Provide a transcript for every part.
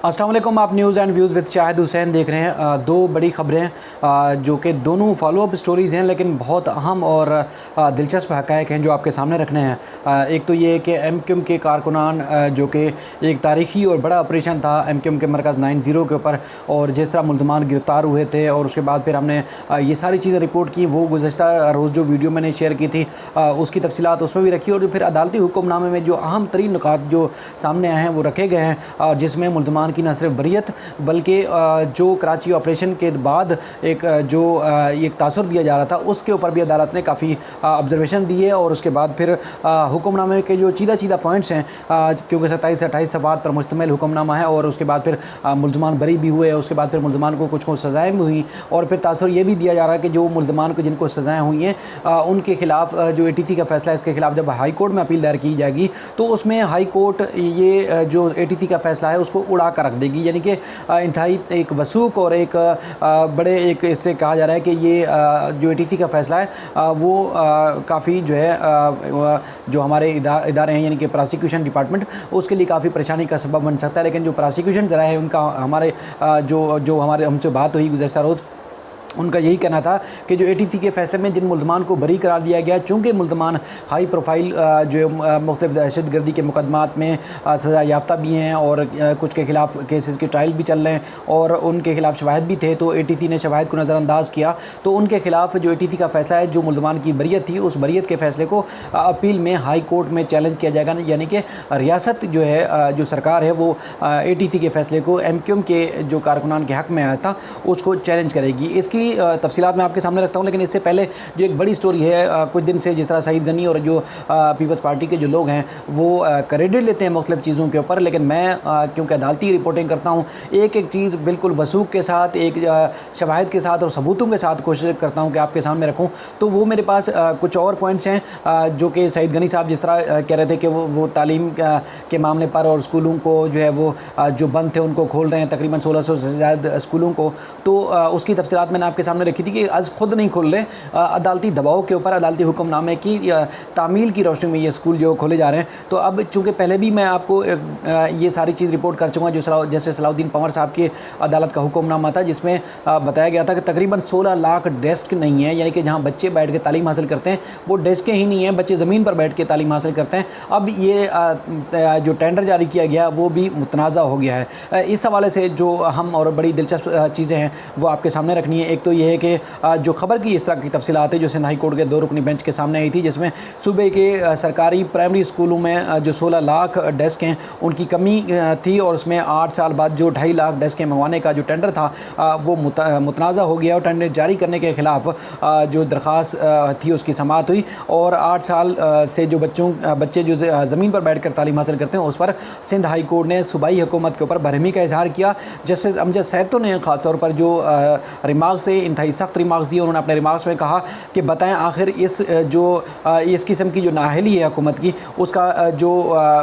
अस्सलाम वालेकुम। आप news and views with Shahid Hussain देख रहे हैं। दो बड़ी ख़बरें जो कि दोनों फॉलोअप स्टोरीज़ हैं, लेकिन बहुत अहम और दिलचस्प हक़ाइक़ हैं जो आपके सामने रखने हैं। एक तो ये कि एमक्यूएम के कारकुनान जो कि एक तारीख़ी और बड़ा ऑपरेशन था एमक्यूएम के मरकज़ 90 के ऊपर, और जिस तरह मुल्ज़मान गिरफ़्तार हुए थे और उसके बाद फिर हमने ये सारी चीज़ें रिपोर्ट की। वो गुज़श्ता रोज़ जो वीडियो मैंने शेयर की थी उसकी तफ़सीलात उसमें भी रखी, और फिर अदालती हुक्मनामे में जो अहम तरीन नुकात जो सामने आए हैं वो रखे गए हैं, जिसमें मुल्ज़मान की न सिर्फ बरियत बल्कि जो कराची ऑपरेशन के बाद एक तासुर दिया जा रहा था उसके ऊपर भी अदालत ने काफ़ी ऑब्जर्वेशन दिए। और उसके बाद फिर हुक्मनामे के जो चीदा पॉइंट्स हैं, क्योंकि 27 से 28 सफ़हात पर मुश्तमिल हुक्मनामा है, और उसके बाद फिर मुल्ज़मान बरी भी हुए, उसके बाद फिर मुल्ज़मान को कुछ सज़ाएँ भी हुई, और फिर तासुर ये भी दिया जा रहा है कि जो मुल्ज़मान को जिनको सज़ाएँ हुई हैं उनके ख़िलाफ़ जो ATC का फ़ैसला है इसके ख़िलाफ़ जब हाई कोर्ट में अपील दायर की जाएगी तो उसमें हाई कोर्ट ये जो ATC का फ़ैसला है उसको उड़ा कर रख देगी। यानी कि इंतहाई एक वसूख और एक बड़े एक इससे कहा जा रहा है कि ये जो ATC का फ़ैसला है वो काफ़ी जो है जो हमारे इदारे हैं यानी कि प्रोसिक्यूशन डिपार्टमेंट उसके लिए काफ़ी परेशानी का सबब बन सकता है। लेकिन जो प्रोसिक्यूशन ज़रा है उनका हमारे जो हमारे हमसे बात हुई गुज़श्ता रोज़, उनका यही कहना था कि जो ATC के फ़ैसले में जिन मुल्ज़मान को बरी करार दिया गया, चूँकि मुल्ज़मान हाई प्रोफाइल जो मुख्तलिफ़ दहशतगर्दी के मुकदमात में सज़ा याफ्ता भी हैं और कुछ के ख़िलाफ़ केसेस के ट्रायल भी चल रहे हैं और उनके ख़िलाफ़ शवाहिद भी थे, तो ATC ने शवाहिद को नज़रअंदाज किया। तो उनके ख़िलाफ़ जो ATC का फ़ैसला है, जो मुल्ज़मान की बरियत थी, उस बरियत के फ़ैसले को अपील में हाई कोर्ट में चैलेंज किया जाएगा। यानी कि रियासत जो है जो सरकार है वो ATC के फ़ैसले को MQM के जो कारकुनान के हक़ में आया था उसको चैलेंज करेगी। इसकी तफसीलात मैं आपके सामने रखता हूँ, लेकिन इससे पहले जो एक बड़ी स्टोरी है कुछ दिन से, जिस तरह सईद गनी और जो पीपल्स पार्टी के जो लोग हैं वो क्रेडिट लेते हैं मुख्तलिफ़ चीज़ों के ऊपर, लेकिन मैं क्योंकि अदालती रिपोर्टिंग करता हूँ एक एक चीज़ बिल्कुल वसूख के साथ, एक शवाहिद के साथ और सबूतों के साथ कोशिश करता हूँ कि आपके सामने रखूँ। तो वो मेरे पास कुछ और पॉइंट्स हैं जो कि सईद गनी साहब जिस तरह कह रहे थे कि वो तालीम के मामले पर और स्कूलों को जो है वो जो बंद थे उनको खोल रहे हैं, तकरीबन 1600 से ज़्यादा स्कूलों को। तो उसकी तफसीलात मैंने आपके सामने रखी थी कि आज खुद नहीं खोल रहे, अदालती दबाव के ऊपर, अदालती हुक्मनामे की तामील की रोशनी में ये स्कूल जो खोले जा रहे हैं। तो अब चूँकि पहले भी मैं आपको ये सारी चीज़ रिपोर्ट कर चुका, जो जैसे सलाउद्दीन पंवर साहब की अदालत का हुक्मनामा था जिसमें बताया गया था कि तकरीबन 16 लाख डेस्क नहीं है, यानी कि जहाँ बच्चे बैठ के तालीम हासिल करते हैं वो डेस्कें ही नहीं हैं, बच्चे ज़मीन पर बैठ के तालीम हासिल करते हैं। अब ये जो टेंडर जारी किया गया वो भी मुतनाज़ा हो गया है। इस हवाले से जो हम और बड़ी दिलचस्प चीज़ें हैं वो आपके सामने रखनी है। एक तो ये है कि जो खबर की इस तरह की तफसीलात है जो सिंध हाई कोर्ट के 2 रुकनी बेंच के सामने आई थी, जिसमें सूबे के सरकारी प्राइमरी स्कूलों में जो 16 लाख डेस्क हैं उनकी कमी थी, और उसमें 8 साल बाद जो 2.5 लाख डेस्कें मंगवाने का जो टेंडर था वो मुतनाज़ा हो गया, और टेंडर जारी करने के ख़िलाफ़ जो दरख्वास्त थी उसकी समाअत हुई, और 8 साल से जो बच्चे जो ज़मीन पर बैठ कर तालीम हासिल करते हैं उस पर सिंध हाई कोर्ट ने सूबाई हुकूमत के ऊपर बरहमी का इजहार किया। जस्टिस अमजद सैयद ने ख़ास तौर पर जो रिमार्क्स से इंतहाई सख्त रिमार्क्स दिए, उन्होंने अपने रिमार्क्स में कहा कि बताएं आखिर इस किस्म की जो नाअहली है हुकूमत की उसका जो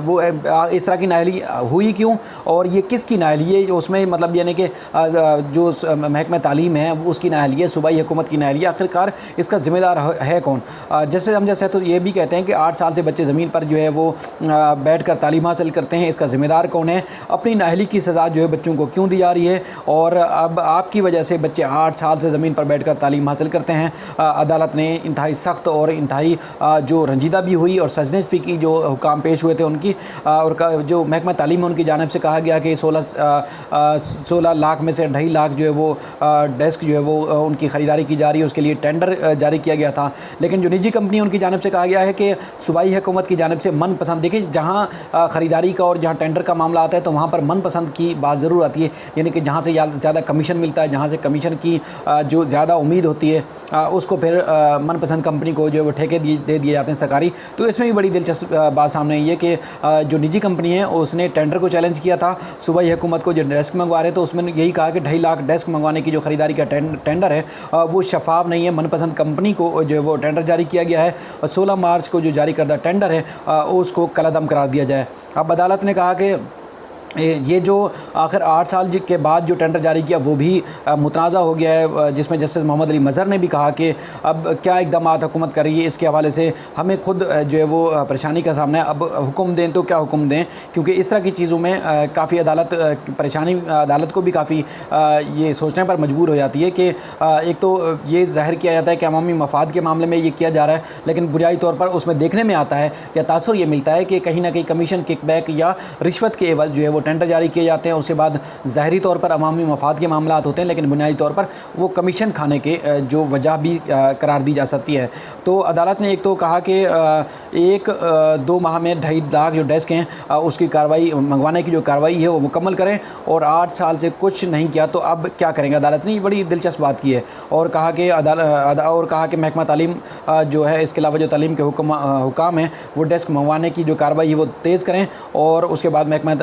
वो इस तरह की नाअहली हुई क्यों, और ये किसकी नाअहली है, उसमें मतलब यानी कि जो महकमा तालीम है उसकी नाअहली है, सूबाई हुकूमत की नाअहली है, आखिरकार इसका ज़िम्मेदार है कौन। जैसे हम जैसे तो ये भी कहते हैं कि 8 साल से बच्चे ज़मीन पर जो है वो बैठ कर तालीम हासिल करते हैं, इसका ज़िम्मेदार कौन है, अपनी नाअहली की सज़ा जो है बच्चों को क्यों दी जा रही है, और अब आपकी वजह से बच्चे 8 साल से ज़मीन पर बैठ कर तालीम हासिल करते हैं। अदालत ने इंतहाई सख्त और इंतहाई जो रंजीदा भी हुई और सजनेज भी की जो हुकाम पेश हुए थे उनकी, और जो महकमा तालीम है उनकी जानिब से कहा गया कि 16 लाख में से 2.5 लाख जो है वो डेस्क जो है वो उनकी ख़रीदारी की जा रही है, उसके लिए टेंडर जारी किया गया था। लेकिन जो निजी कंपनी उनकी जानिब से कहा गया है कि सूबाई हुकूमत की जानिब से मनपसंद, देखिए जहाँ ख़रीदारी का और जहाँ टेंडर का मामला आता है तो वहाँ पर मनपसंद की बात ज़रूर आती है, यानी कि जहाँ से ज़्यादा कमीशन मिलता है, जहाँ से कमीशन की जो ज़्यादा उम्मीद होती है उसको फिर मनपसंद कंपनी को जो है वो ठेके दे दिए जाते हैं सरकारी। तो इसमें भी बड़ी दिलचस्प बात सामने आई है कि जो निजी कंपनी है उसने टेंडर को चैलेंज किया था सूबाई हुकूमत को जो डेस्क मंगवा रहे, तो उसमें यही कहा कि 2.5 लाख डेस्क मंगवाने की जो ख़रीदारी का टेंडर है वो शफाफ नहीं है, मनपसंद कंपनी को जो है वो टेंडर जारी किया गया है, और 16 मार्च को जो जारी करदा टेंडर है उसको कलअदम करार दिया जाए। अब अदालत ने कहा कि ये जो आखिर 8 साल के बाद जो टेंडर जारी किया वो भी मुतनाज़ा हो गया है, जिसमें जस्टिस मोहम्मद अली मज़हर ने भी कहा कि अब क्या इक़दामात हुकूमत कर रही है, इसके हवाले से हमें खुद जो है वो परेशानी का सामना है। अब हुक्म दें तो क्या हुक्म दें, क्योंकि इस तरह की चीज़ों में काफ़ी अदालत परेशानी अदालत को भी काफ़ी ये सोचने पर मजबूर हो जाती है कि एक तो ये ज़ाहिर किया जाता है कि अवामी मफाद के मामले में ये किया जा रहा है, लेकिन बुनियादी तौर पर उसमें देखने में आता है या तासुर ये मिलता है कि कहीं ना कहीं कमीशन किकबैक या रिश्वत के एवज़ जो है वो टेंडर जारी किए जाते हैं। उसके बाद ज़ाहरी तौर पर अवामी मफाद के मामलात होते हैं, लेकिन बुनियादी तौर पर वो कमीशन खाने के जो वजह भी करार दी जा सकती है। तो अदालत ने एक तो कहा कि 1-2 माह में 2.5 लाख जो डेस्क हैं उसकी कार्रवाई मंगवाने की जो कार्रवाई है वो मुकम्मल करें, और 8 साल से कुछ नहीं किया तो अब क्या करेंगे। अदालत ने बड़ी दिलचस्प बात की है और कहा कि महकमा तालीम जो है, इसके अलावा जो तालीम के हुकाम हैं वो डेस्क मंगवाने की जो कार्रवाई है वो तेज़ करें, और उसके बाद महकमा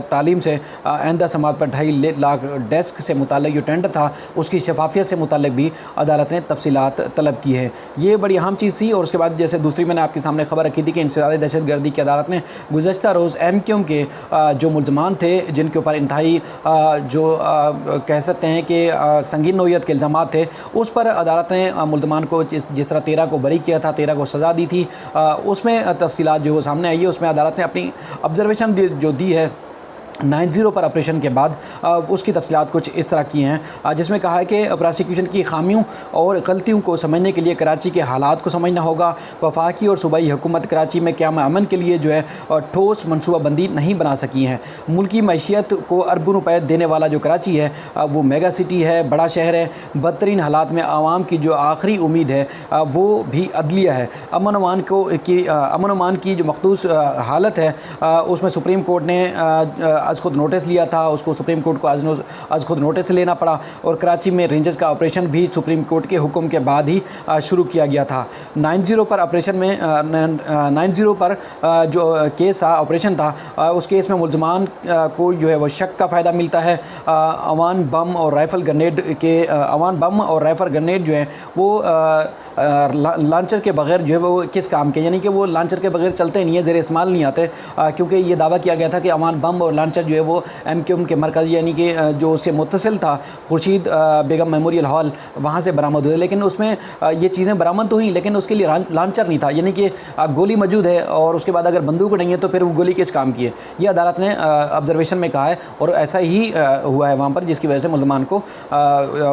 तालीम से आइंदा समात पर 2.5 लाख डेस्क से मुताल्लिक जो टेंडर था उसकी शफाफियत से मुताल्लिक भी अदालत ने तफसीलात तलब की है। ये बड़ी अहम चीज़ थी। और उसके बाद जैसे दूसरी मैंने आपके सामने खबर रखी थी कि इंसदादी दहशतगर्दी की अदालत ने गुज़श्ता रोज़ MQM के जो मुल्ज़मान थे, जिनके ऊपर इंतहाई जो कह सकते हैं कि संगीन नौइयत के इल्ज़ामात थे, उस पर अदालत ने मुल्ज़मान को जिस तरह 13 को बरी किया था, 13 को सज़ा दी थी, उसमें तफसीलात जो वो सामने आई है। उसमें अदालत ने अपनी ऑब्जर्वेशन जो दी है 9-0 पर ऑपरेशन के बाद, उसकी तफसीलात कुछ इस तरह की हैं, जिसमें कहा है कि प्रोसिक्यूशन की खामियों और गलतियों को समझने के लिए कराची के हालात को समझना होगा। वफाकी और सूबाई हुकूमत कराची में क़याम अमन के लिए जो है ठोस मनसूबाबंदी नहीं बना सकी हैं। मुल्की मैशियत को अरबों रुपए देने वाला जो कराची है वो मेगा सिटी है, बड़ा शहर है। बदतरीन हालात में आवाम की जो आखिरी उम्मीद है वो भी अदलिया है। अमन अमान की जो मखसूस हालत है उसमें सुप्रीम कोर्ट ने आज खुद नोटिस लिया था, उसको सुप्रीम कोर्ट को आज खुद नोटिस लेना पड़ा, और कराची में रेंजर्स का ऑपरेशन भी सुप्रीम कोर्ट के हुक्म के बाद ही शुरू किया गया था। 9-0 पर ऑपरेशन में 9-0 पर जो केस था, ऑपरेशन था, उस केस में मुल्ज़मान को जो है वो शक का फ़ायदा मिलता है। अवान बम और राइफ़ल ग्रेनेड जो है वो लॉन्चर के बगैर जो है वो किस काम के, यानी कि वो लॉन्चर के बगैर चलते नहीं है, ज़ेर इस्तेमाल नहीं आते, क्योंकि ये दावा किया गया था कि अवान बम और लॉन्चर जो है वो MQM के मरकज़ यानी कि जो उससे मुत्तसिल था खुर्शीद बेगम मेमोरियल हॉल, वहाँ से बरामद हुए। लेकिन उसमें ये चीज़ें बरामद तो हुई, लेकिन उसके लिए लॉन्चर नहीं था, यानी कि गोली मौजूद है और उसके बाद अगर बंदूक नहीं है तो फिर वो गोली किस काम की है, ये अदालत ने ऑब्जर्वेशन में कहा है। और ऐसा ही हुआ है वहाँ पर, जिसकी वजह से मुल्ज़मान को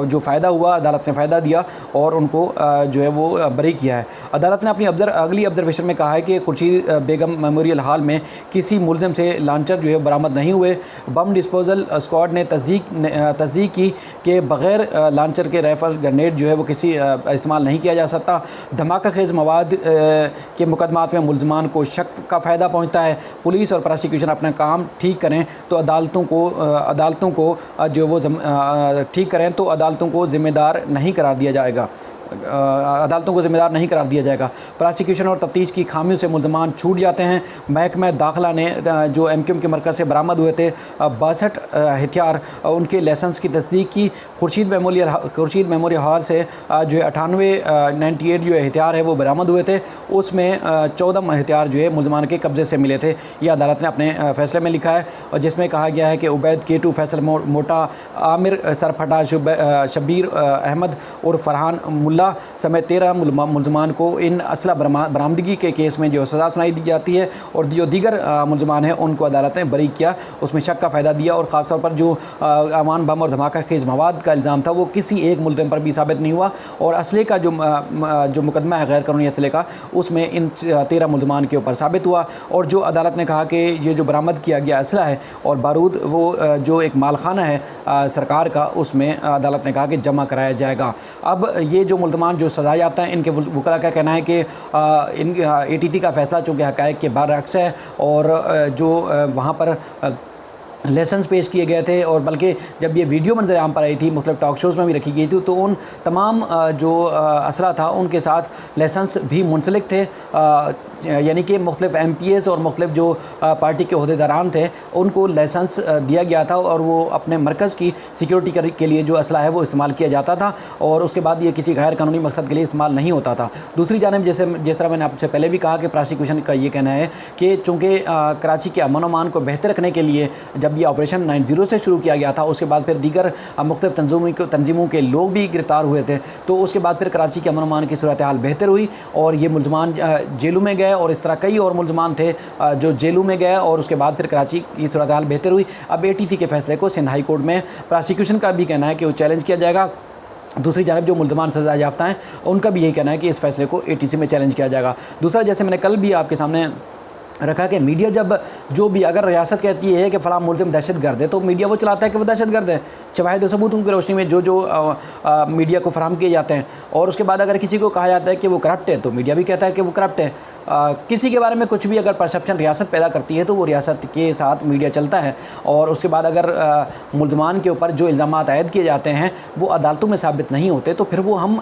जो फ़ायदा हुआ, अदालत ने फ़ायदा दिया और उनको जो है वो बरी किया है। अदालत ने अपनी अगली ऑब्जर्वेशन में कहा है कि खुर्शीद बेगम मेमोरियल हॉल में किसी मुलज़िम से लॉन्चर जो है बरामद नहीं हुए। बम डिस्पोजल स्क्वाड ने तस्दीक की कि बग़ैर लॉन्चर के राइफ़ल ग्रेनेड जो है वो किसी इस्तेमाल नहीं किया जा सकता। धमाका खेज़ मवाद के मुकदमात में मुल्ज़मान को शक का फ़ायदा पहुँचता है। पुलिस और प्रोसिक्यूशन अपना काम ठीक करें तो अदालतों को जो वो ठीक करें तो अदालतों को ज़िम्मेदार नहीं करार दिया जाएगा। प्रोसिक्यूशन और तफ्तीश की खामियों से मुल्ज़मान छूट जाते हैं। महकमा दाखिला ने जो MQM के मरकज़ से बरामद हुए थे 62 हथियार, उनके लाइसेंस की तस्दीक की। खुर्शीद मेमोरियल हॉल से जो है 98 जो हथियार है वो बरामद हुए थे, उसमें 14 हथियार जो है मुल्ज़मान के कब्ज़े से मिले थे। ये अदालत ने अपने फ़ैसले में लिखा है, और जिसमें कहा गया है कि उबैद K2, फैसल मोटा, आमिर सरफटा, शबीर अहमद और फरहान मुल्ला समेत 13 मुल्ज़मान को इन असला बरामदगी के केस में जो सज़ा सुनाई दी जाती है, और जो दीगर मुल्ज़मान हैं उनको अदालत ने बरी किया, उसमें शक का फ़ायदा दिया। और ख़ास तौर पर जो अमान बम और धमाका खेज़ मवाद का इल्ज़ाम था वो किसी एक मुल्ज़िम पर भी साबित नहीं हुआ, और असले का जो मुकदमा है गैर कानूनी असले का, उसमें इन 13 मुल्ज़मान के ऊपर साबित हुआ। और जो अदालत ने कहा कि ये जो बरामद किया गया असला है और बारूद वो जो एक मालखाना है सरकार का, उसमें अदालत ने कहा कि जमा कराया जाएगा। अब ये जो मुल्ज़मान जो सज़ा याफ्ता हैं, इनके वकला का कहना है कि इन ATC का फ़ैसला चूँकि हक़ाइक़ के बरअक्स है, और जो वहाँ पर लेसन्स पेश किए गए थे, और बल्कि जब ये वीडियो मंजर आम पर आई थी, मुख्तलिफ टॉक शोज़ में भी रखी गई थी, तो उन तमाम जो असरा था उनके साथ लेसन्स भी मुंसलिक थे, यानी कि मुख्तलिफ MPs और मुख्तलिफ जो पार्टी के अहदेदारान थे उनको लाइसेंस दिया गया था, और वो अपने मरकज़ की सिक्योरिटी के लिए जो असला है वो इस्तेमाल किया जाता था, और उसके बाद ये किसी गैर कानूनी मकसद के लिए इस्तेमाल नहीं होता था। दूसरी जानिब जिस तरह मैंने आपसे पहले भी कहा कि प्रोसिक्यूशन का ये कहना है कि चूँकि कराची के अमन अमान को बेहतर रखने के लिए जब जब ये ऑपरेशन 90 से शुरू किया गया था, उसके बाद फिर दीगर मुख्तलिफ तंजीमों के लोग भी गिरफ़्तार हुए थे। तो उसके बाद फिर कराची के अमन अमान की सूरत हाल बेहतर हुई और ये मुलजमान जेलों में गए और इस तरह कई और मुलजमान थे जो जेलों में गए और उसके बाद फिर कराची की सूरत हाल बेहतर हुई। अब ATC के फैसले को सिंध हाई कोर्ट में प्रोसिक्यूशन का भी कहना है कि वो चैलेंज किया जाएगा। दूसरी जानब जो मुल्ज़मान सज़ा याफ्ता हैं उनका भी यही कहना है कि इस फैसले को ATC में चैलेंज किया जाएगा। दूसरा, जैसे मैंने कल भी आपके सामने रखा कि मीडिया जब जो भी अगर रियासत कहती है कि फ़लाँ मुलज़िम दहशतगर्द है तो मीडिया वो चलाता है कि वो दहशतगर्द है, शवाहिद और सबूतों की रोशनी में जो मीडिया को फराहम किए जाते हैं। और उसके बाद अगर किसी को कहा जाता है कि वो करप्ट है तो मीडिया भी कहता है कि वो करप्ट है। किसी के बारे में कुछ भी अगर परसेप्शन रियासत पैदा करती है तो वो रियासत के साथ मीडिया चलता है। और उसके बाद अगर मुलज़मान के ऊपर जो इल्ज़ामात आयद किए जाते हैं वो अदालतों में साबित नहीं होते तो फिर वो हम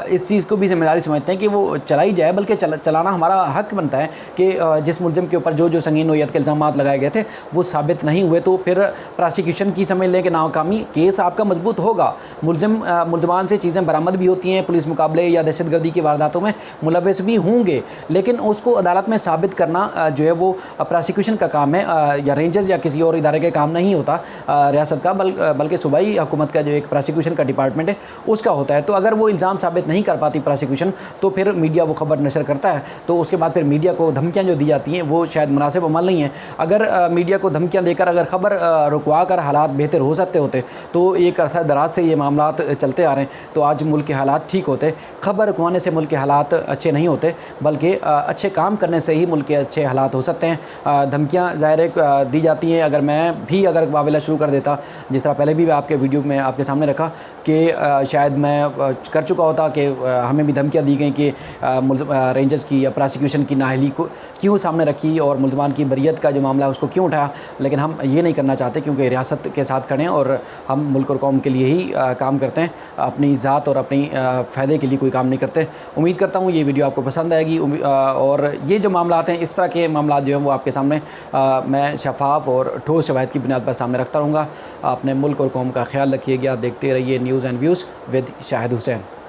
इस चीज़ को भी ज़िम्मेदारी समझते हैं कि वो चलाई जाए, बल्कि चलाना हमारा हक़ बनता है कि जिस मुलज़िम के ऊपर जो संगीन नोयत के इल्ज़ामात लगाए गए थे वो साबित नहीं हुए तो फिर प्रोसिक्यूशन की समझ लें कि नाकामी, केस आपका मजबूत होगा। मुलज़मान से चीज़ें बरामद भी होती हैं, पुलिस मुकाबले या दहशतगर्दी की वारदातों में मुलव्वस भी होंगे, लेकिन उसको अदालत में साबित करना जो है वो प्रोसिक्यूशन का काम है या रेंजर्स या किसी और इदारे के काम नहीं होता रियासत का, बल्कि सूबाई हुकूमत का जो एक प्रोसिक्यूशन का डिपार्टमेंट है उसका होता है। तो अगर वो इल्ज़ाम साबित नहीं कर पाती प्रोसिक्यूशन तो फिर मीडिया वो खबर नशर करता है। तो उसके बाद फिर मीडिया को धमकियाँ जो दी जाती हैं वो शायद मुनासिब अमल नहीं है। अगर मीडिया को धमकियाँ देकर अगर ख़बर रुकवा कर हालात बेहतर हो सकते होते तो एक अरसा दराज से ये मामलात चलते आ रहे हैं तो आज मुल्क के हालात ठीक होते। खबर रुकवाने से मुल्क के हालात अच्छे नहीं होते, बल्कि अच्छे काम करने से ही मुल्क के अच्छे हालात हो सकते हैं। धमकियाँ ज़ाहिर दी जाती हैं। अगर मैं भी वावेला शुरू कर देता, जिस तरह पहले भी आपके वीडियो में आपके सामने रखा कि शायद मैं कर चुका होता कि हमें भी धमकियाँ दी गई कि रेंजर्स की या प्रोसिक्यूशन की नाअहली को क्यों सामने रखी और मुलज़मान की बरियत का जो मामला है उसको क्यों उठाया। लेकिन हम ये नहीं करना चाहते क्योंकि रियासत के साथ खड़े हैं और हम मुल्क और कौम के लिए ही काम करते हैं, अपनी ज़ात और अपनी फ़ायदे के लिए कोई काम नहीं करते। उम्मीद करता हूँ ये वीडियो आपको पसंद आएगी और ये जो मामलात हैं, इस तरह के मामलात जो हैं वो आपके सामने मैं शफाफ और ठोस शवाहिद की बुनियाद पर सामने रखता रहूँगा। अपने मुल्क और कौम का ख्याल रखिएगा। देखते रहिए news and views with Shahid Hussain.